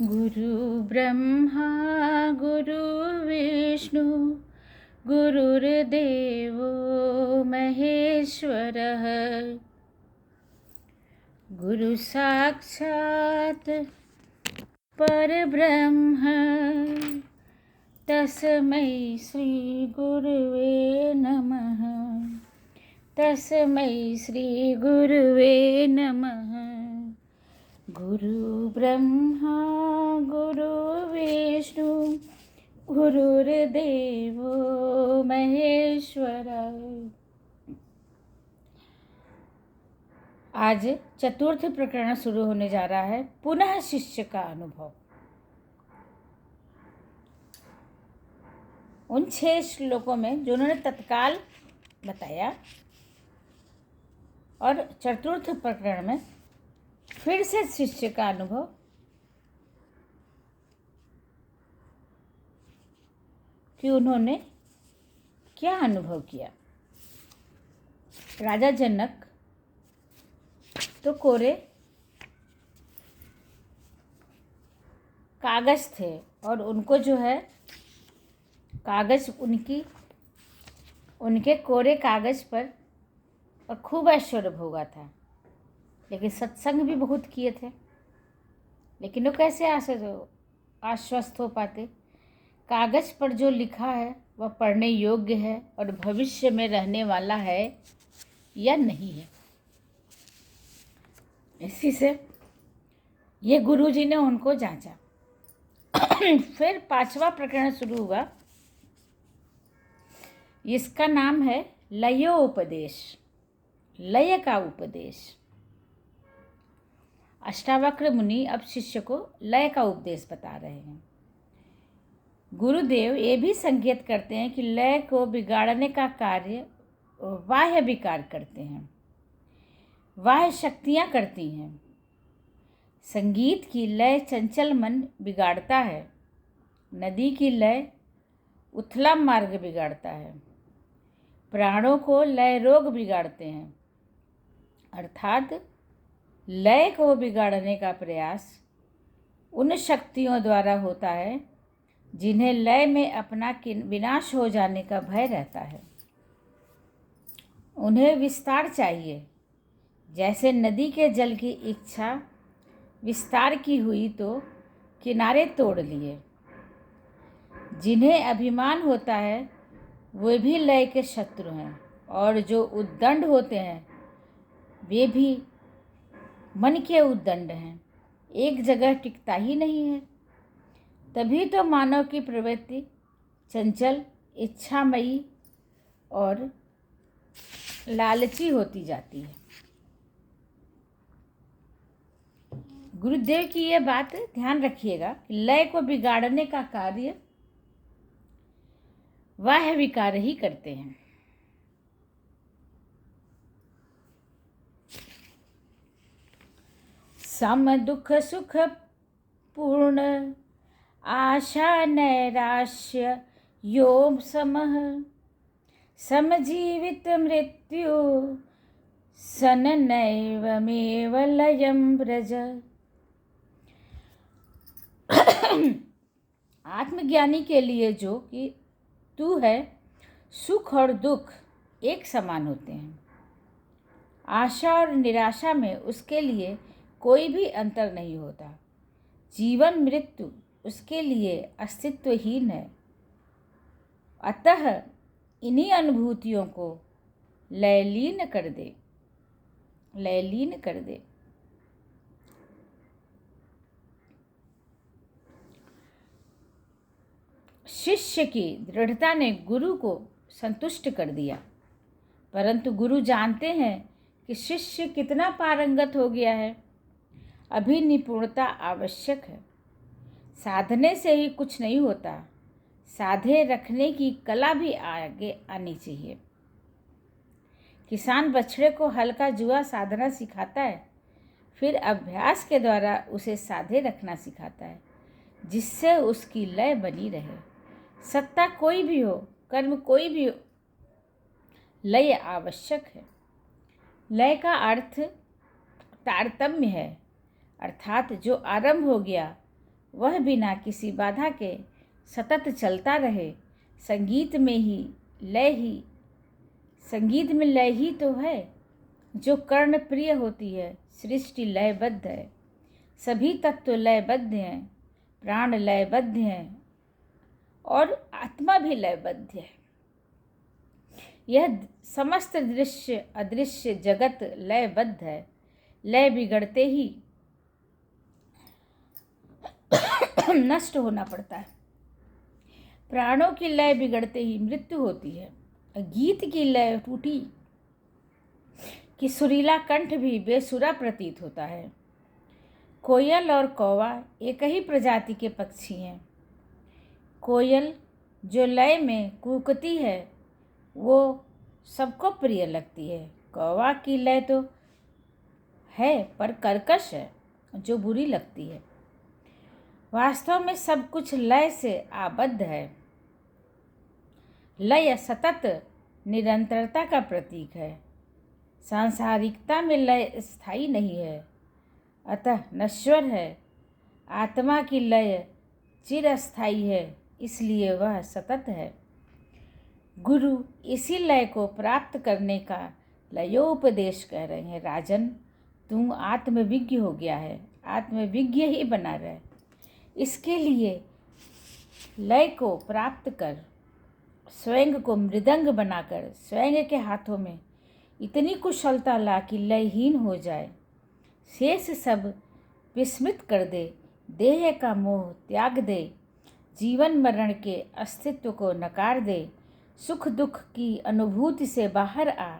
गुरु ब्रह्मा गुरु विष्णु गुरुर्देवो महेश्वरः गुरु साक्षात् परब्रह्म तस्मै श्री गुरुवे नमः। तस्मै श्री गुरुवे नमः। गुरु ब्रह्मा गुरु विष्णु गुरुर्देवो महेश्वरः। आज चतुर्थ प्रकरण शुरू होने जा रहा है, पुनः शिष्य का अनुभव। उन 6 श्लोकों में जो उन्होंने तत्काल बताया, और चतुर्थ प्रकरण में फिर से शिष्य का अनुभव। कि उन्होंने क्या अनुभव किया। राजा जनक तो कोरे कागज थे, और उनको जो है कागज उनके कोरे कागज पर और खूब ऐश्वर्य भोगा था, लेकिन सत्संग भी बहुत किए थे। लेकिन वो कैसे आश्वस्त हो पाते। कागज पर जो लिखा है वह पढ़ने योग्य है और भविष्य में रहने वाला है या नहीं है। इसी से ये गुरुजी ने उनको जांचा। फिर 5वां प्रकरण शुरू हुआ। इसका नाम है लयोपदेश, लय का उपदेश। अष्टावक्र मुनि अब शिष्य को लय का उपदेश बता रहे हैं। गुरुदेव ये भी संकेत करते हैं कि लय को बिगाड़ने का कार्य बाह्य विकार करते हैं, बाह्य शक्तियाँ करती हैं। संगीत की लय चंचल मन बिगाड़ता है, नदी की लय उथला मार्ग बिगाड़ता है, प्राणों को लय रोग बिगाड़ते हैं। अर्थात लय को बिगाड़ने का प्रयास उन शक्तियों द्वारा होता है जिन्हें लय में अपना विनाश हो जाने का भय रहता है। उन्हें विस्तार चाहिए। जैसे नदी के जल की इच्छा विस्तार की हुई तो किनारे तोड़ लिए। जिन्हें अभिमान होता है वे भी लय के शत्रु हैं, और जो उद्दंड होते हैं वे भी मन के उद्दंड हैं, एक जगह टिकता ही नहीं है। तभी तो मानव की प्रवृत्ति चंचल, इच्छामयी और लालची होती जाती है। गुरुदेव की ये बात ध्यान रखिएगा कि लय को बिगाड़ने का कार्य बाह्य विकार ही करते हैं। सम दुख सुख पूर्ण आशा नैराश्य योग समः समजीवित मृत्यु सन नैवमेव लयं व्रज। आत्मज्ञानी के लिए जो कि तू है, सुख और दुख एक समान होते हैं। आशा और निराशा में उसके लिए कोई भी अंतर नहीं होता। जीवन मृत्यु उसके लिए अस्तित्वहीन है। अतः इन्हीं अनुभूतियों को लयलीन कर दे। शिष्य की दृढ़ता ने गुरु को संतुष्ट कर दिया, परंतु गुरु जानते हैं कि शिष्य कितना पारंगत हो गया है। अभी निपुणता आवश्यक है। साधने से ही कुछ नहीं होता, साधे रखने की कला भी आगे आनी चाहिए। किसान बछड़े को हल्का जुआ साधना सिखाता है, फिर अभ्यास के द्वारा उसे साधे रखना सिखाता है, जिससे उसकी लय बनी रहे। सत्ता कोई भी हो, कर्म कोई भी हो, लय आवश्यक है। लय का अर्थ तारतम्य है, अर्थात जो आरंभ हो गया वह बिना किसी बाधा के सतत चलता रहे। संगीत में लय ही तो है जो कर्ण प्रिय होती है। सृष्टि लयबद्ध है, सभी तत्व लयबद्ध हैं, प्राण लयबद्ध हैं और आत्मा भी लयबद्ध है। यह समस्त दृश्य अदृश्य जगत लयबद्ध है। लय बिगड़ते ही नष्ट होना पड़ता है। प्राणों की लय बिगड़ते ही मृत्यु होती है। गीत की लय टूटी कि सुरीला कंठ भी बेसुरा प्रतीत होता है। कोयल और कौवा एक ही प्रजाति के पक्षी हैं। कोयल जो लय में कूकती है वो सबको प्रिय लगती है। कौवा की लय तो है पर कर्कश है जो बुरी लगती है। वास्तव में सब कुछ लय से आबद्ध है। लय सतत निरंतरता का प्रतीक है। सांसारिकता में लय स्थायी नहीं है, अतः नश्वर है। आत्मा की लय चिरस्थायी है, इसलिए वह सतत है। गुरु इसी लय को प्राप्त करने का लयोपदेश कह रहे हैं। राजन, तू आत्मविज्ञ हो गया है, आत्मविज्ञ ही बना रहे। इसके लिए लय को प्राप्त कर स्वयं को मृदंग बनाकर स्वयं के हाथों में इतनी कुशलता ला कि लयहीन हो जाए। शेष सब विस्मृत कर दे, देह का मोह त्याग दे, जीवन मरण के अस्तित्व को नकार दे, सुख दुख की अनुभूति से बाहर आ,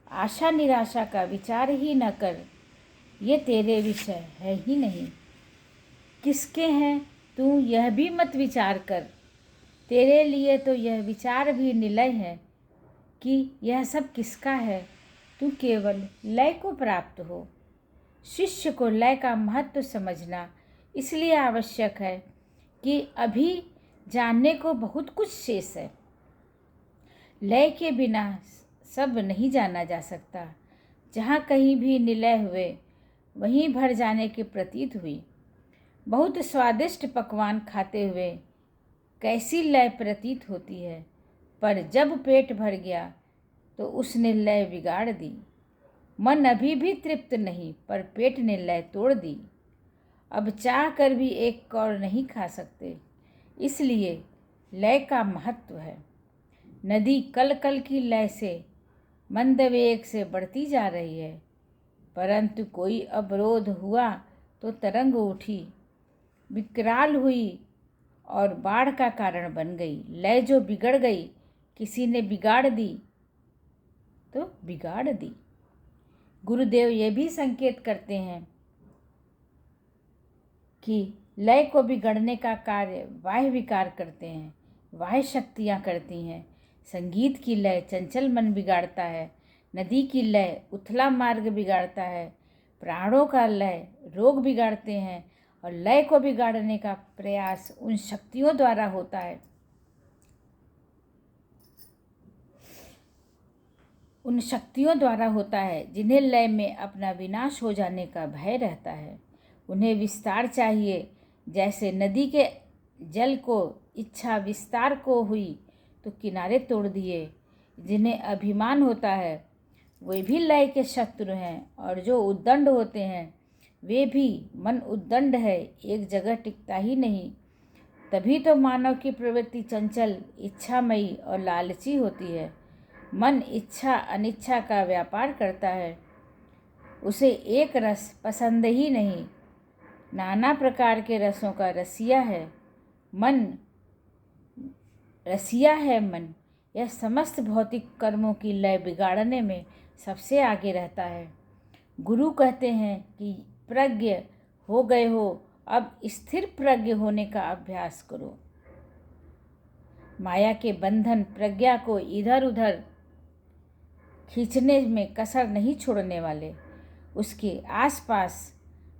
आशा निराशा का विचार ही न कर, ये तेरे विषय है ही नहीं। किसके हैं तू यह भी मत विचार कर, तेरे लिए तो यह विचार भी निलय है कि यह सब किसका है। तू केवल लय को प्राप्त हो। शिष्य को लय का महत्व समझना इसलिए आवश्यक है कि अभी जानने को बहुत कुछ शेष है। लय के बिना सब नहीं जाना जा सकता। जहाँ कहीं भी निलय हुए वहीं भर जाने की प्रतीत हुई। बहुत स्वादिष्ट पकवान खाते हुए कैसी लय प्रतीत होती है, पर जब पेट भर गया तो उसने लय बिगाड़ दी। मन अभी भी तृप्त नहीं, पर पेट ने लय तोड़ दी। अब चाह कर भी एक कौर नहीं खा सकते, इसलिए लय का महत्व है। नदी कल कल की लय से मंद वेग से बढ़ती जा रही है, परंतु कोई अवरोध हुआ तो तरंग उठी, विकराल हुई और बाढ़ का कारण बन गई। लय जो बिगड़ गई, किसी ने बिगाड़ दी तो बिगाड़ दी। गुरुदेव ये भी संकेत करते हैं कि लय को बिगड़ने का कार्य बाह्य विकार करते हैं, बाह्य शक्तियाँ करती हैं। संगीत की लय चंचल मन बिगाड़ता है, नदी की लय उथला मार्ग बिगाड़ता है, प्राणों का लय रोग बिगाड़ते हैं और लय को बिगाड़ने का प्रयास उन शक्तियों द्वारा होता है, जिन्हें लय में अपना विनाश हो जाने का भय रहता है। उन्हें विस्तार चाहिए, जैसे नदी के जल को इच्छा विस्तार को हुई तो किनारे तोड़ दिए। जिन्हें अभिमान होता है वे भी लय के शत्रु हैं, और जो उद्दंड होते हैं वे भी। मन उद्दंड है, एक जगह टिकता ही नहीं। तभी तो मानव की प्रवृत्ति चंचल, इच्छामयी और लालची होती है। मन इच्छा अनिच्छा का व्यापार करता है, उसे एक रस पसंद ही नहीं, नाना प्रकार के रसों का रसिया है मन। यह समस्त भौतिक कर्मों की लय बिगाड़ने में सबसे आगे रहता है। गुरु कहते हैं कि प्रज्ञ हो गए हो, अब स्थिर प्रज्ञ होने का अभ्यास करो। माया के बंधन प्रज्ञा को इधर उधर खींचने में कसर नहीं छोड़ने वाले। उसके आसपास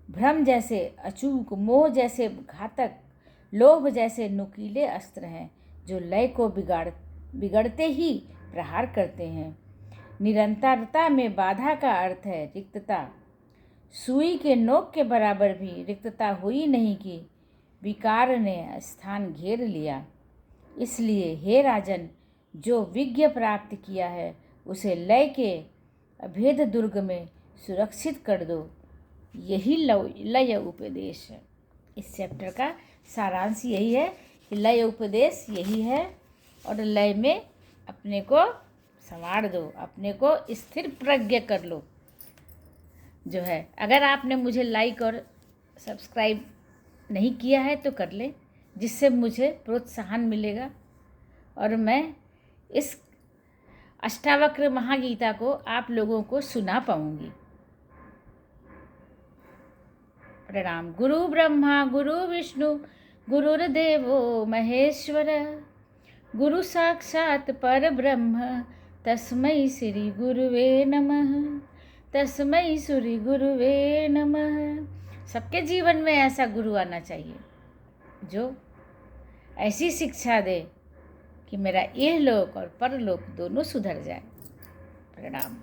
भ्रम जैसे अचूक, मोह जैसे घातक, लोभ जैसे नुकीले अस्त्र हैं, जो लय को बिगड़ते ही प्रहार करते हैं। निरंतरता में बाधा का अर्थ है रिक्तता। सुई के नोक के बराबर भी रिक्तता हुई नहीं कि विकार ने स्थान घेर लिया। इसलिए हे राजन, जो विज्ञ प्राप्त किया है उसे लय के अभेद दुर्ग में सुरक्षित कर दो। यही लय उपदेश है। इस चैप्टर का सारांश यही है कि लय उपदेश यही है, और लय में अपने को संवार दो, अपने को स्थिर प्रज्ञ कर लो। जो है, अगर आपने मुझे लाइक और सब्सक्राइब नहीं किया है तो कर ले, जिससे मुझे प्रोत्साहन मिलेगा और मैं इस अष्टावक्र महागीता को आप लोगों को सुना पाऊंगी। प्रणाम। गुरु ब्रह्मा गुरु विष्णु गुरुर्देवो महेश्वर, गुरु साक्षात पर ब्रह्म, तस्मै श्री गुरुवे नमः, तस्मै श्री गुरुवे नमः। सबके जीवन में ऐसा गुरु आना चाहिए जो ऐसी शिक्षा दे कि मेरा यह लोक और परलोक दोनों सुधर जाए। प्रणाम।